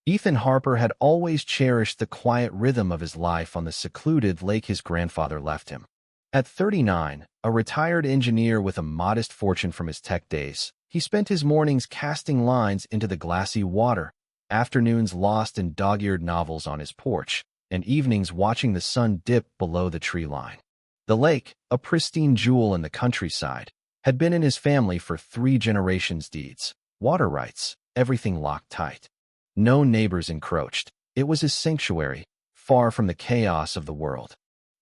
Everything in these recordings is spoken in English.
Ethan Harper had always cherished the quiet rhythm of his life on the secluded lake his grandfather left him. At 39, a retired engineer with a modest fortune from his tech days, he spent his mornings casting lines into the glassy water, afternoons lost in dog-eared novels on his porch, and evenings watching the sun dip below the tree line. The lake, a pristine jewel in the countryside, had been in his family for 3 generations. Deeds, water rights, everything locked tight. No neighbors encroached. It was his sanctuary, far from the chaos of the world.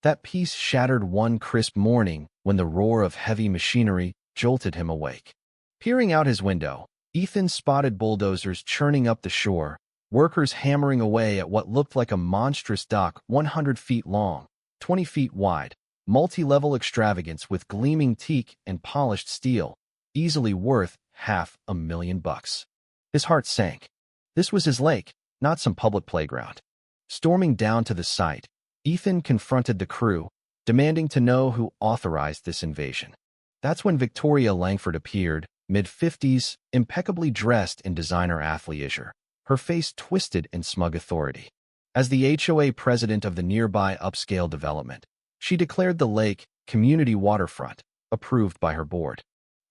That peace shattered one crisp morning when the roar of heavy machinery jolted him awake. Peering out his window, Ethan spotted bulldozers churning up the shore, workers hammering away at what looked like a monstrous dock 100 feet long, 20 feet wide, multi-level extravagance with gleaming teak and polished steel, easily worth $500,000. His heart sank. This was his lake, not some public playground. Storming down to the site, Ethan confronted the crew, demanding to know who authorized this invasion. That's when Victoria Langford appeared, mid-50s, impeccably dressed in designer athleisure, her face twisted in smug authority. As the HOA president of the nearby upscale development, she declared the lake community waterfront, approved by her board.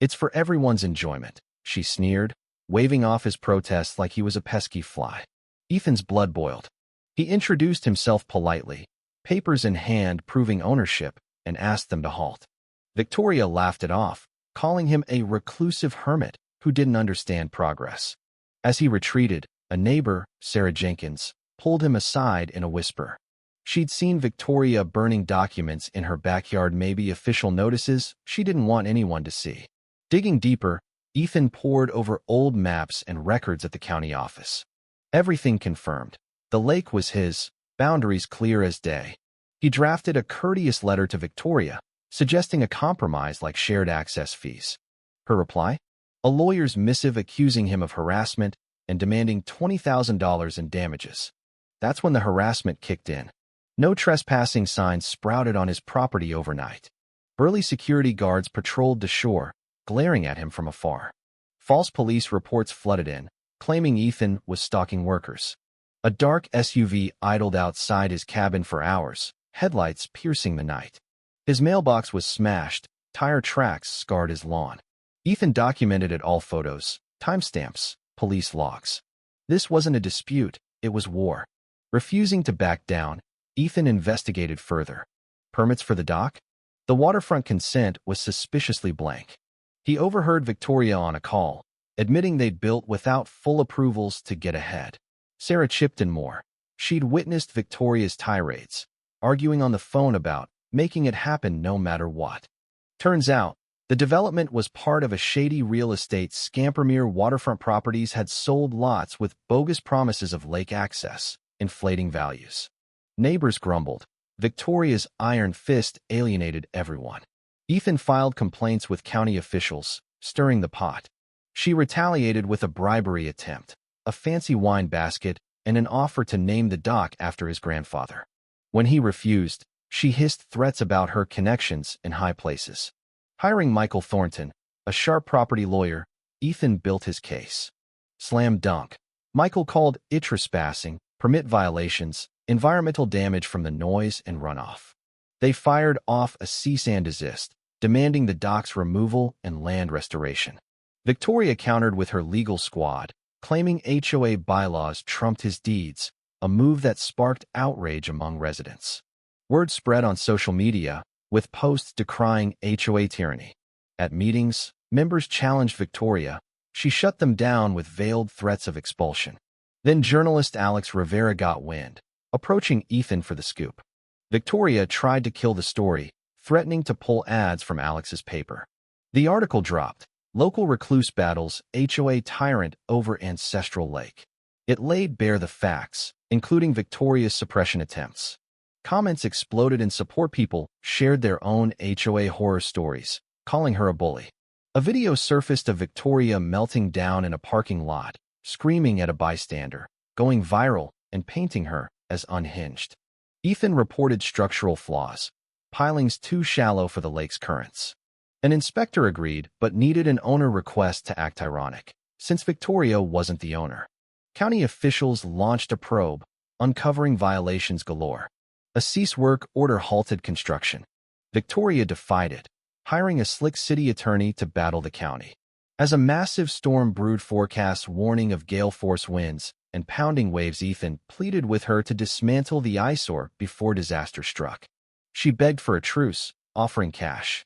"It's for everyone's enjoyment," she sneered, waving off his protests like he was a pesky fly. Ethan's blood boiled. He introduced himself politely, papers in hand proving ownership, and asked them to halt. Victoria laughed it off, calling him a reclusive hermit who didn't understand progress. As he retreated, a neighbor, Sarah Jenkins, pulled him aside in a whisper. She'd seen Victoria burning documents in her backyard, maybe official notices she didn't want anyone to see. Digging deeper, Ethan pored over old maps and records at the county office. Everything confirmed. The lake was his, boundaries clear as day. He drafted a courteous letter to Victoria, suggesting a compromise like shared access fees. Her reply? A lawyer's missive accusing him of harassment and demanding $20,000 in damages. That's when the harassment kicked in. No trespassing signs sprouted on his property overnight. Burly security guards patrolled the shore, glaring at him from afar. False police reports flooded in, claiming Ethan was stalking workers. A dark SUV idled outside his cabin for hours, headlights piercing the night. His mailbox was smashed, tire tracks scarred his lawn. Ethan documented it all: photos, timestamps, police logs. This wasn't a dispute, it was war. Refusing to back down, Ethan investigated further. Permits for the dock? The waterfront consent was suspiciously blank. He overheard Victoria on a call, admitting they'd built without full approvals to get ahead. Sarah chipped in more. She'd witnessed Victoria's tirades, arguing on the phone about making it happen no matter what. Turns out, the development was part of a shady real estate scam. Premier Waterfront Properties had sold lots with bogus promises of lake access, inflating values. Neighbors grumbled. Victoria's iron fist alienated everyone. Ethan filed complaints with county officials, stirring the pot. She retaliated with a bribery attempt, a fancy wine basket, and an offer to name the dock after his grandfather. When he refused, she hissed threats about her connections in high places. Hiring Michael Thornton, a sharp property lawyer, Ethan built his case. Slam dunk. Michael called it trespassing, permit violations, environmental damage from the noise and runoff. They fired off a cease and desist, demanding the dock's removal and land restoration. Victoria countered with her legal squad, claiming HOA bylaws trumped his deeds, a move that sparked outrage among residents. Word spread on social media, with posts decrying HOA tyranny. At meetings, members challenged Victoria. She shut them down with veiled threats of expulsion. Then journalist Alex Rivera got wind, approaching Ethan for the scoop. Victoria tried to kill the story, threatening to pull ads from Alex's paper. The article dropped. Local recluse battles HOA tyrant over ancestral lake. It laid bare the facts, including Victoria's suppression attempts. Comments exploded in support. People shared their own HOA horror stories, calling her a bully. A video surfaced of Victoria melting down in a parking lot, screaming at a bystander, going viral, and painting her as unhinged. Ethan reported structural flaws, pilings too shallow for the lake's currents. An inspector agreed, but needed an owner request to act ironic, since Victoria wasn't the owner. County officials launched a probe, uncovering violations galore. A cease-work order halted construction. Victoria defied it, hiring a slick city attorney to battle the county. As a massive storm brewed forecasts warning of gale-force winds and pounding waves, Ethan pleaded with her to dismantle the eyesore before disaster struck. She begged for a truce, offering cash.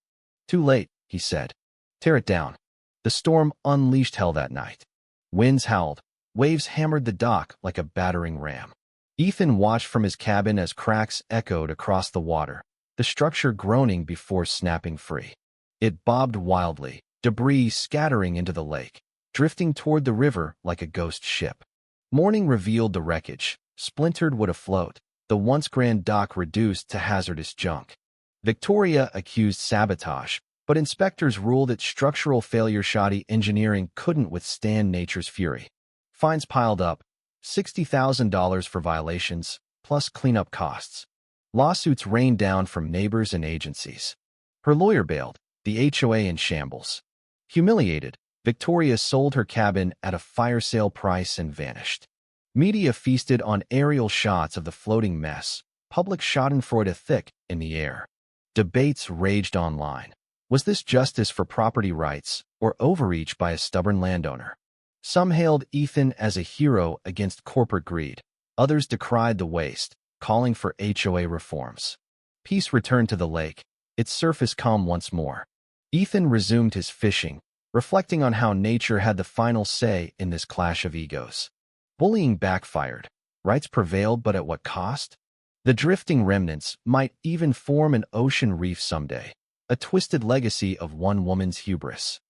"Too late," he said. "Tear it down." The storm unleashed hell that night. Winds howled, waves hammered the dock like a battering ram. Ethan watched from his cabin as cracks echoed across the water, the structure groaning before snapping free. It bobbed wildly, debris scattering into the lake, drifting toward the river like a ghost ship. Morning revealed the wreckage, splintered wood afloat, the once grand dock reduced to hazardous junk. Victoria accused sabotage, but inspectors ruled that structural failure shoddy engineering couldn't withstand nature's fury. Fines piled up, $60,000 for violations, plus cleanup costs. Lawsuits rained down from neighbors and agencies. Her lawyer bailed, the HOA in shambles. Humiliated, Victoria sold her cabin at a fire sale price and vanished. Media feasted on aerial shots of the floating mess, public schadenfreude thick in the air. Debates raged online. Was this justice for property rights or overreach by a stubborn landowner? Some hailed Ethan as a hero against corporate greed. Others decried the waste, calling for HOA reforms. Peace returned to the lake, its surface calm once more. Ethan resumed his fishing, reflecting on how nature had the final say in this clash of egos. Bullying backfired. Rights prevailed, but at what cost? The drifting remnants might even form an ocean reef someday, a twisted legacy of one woman's hubris.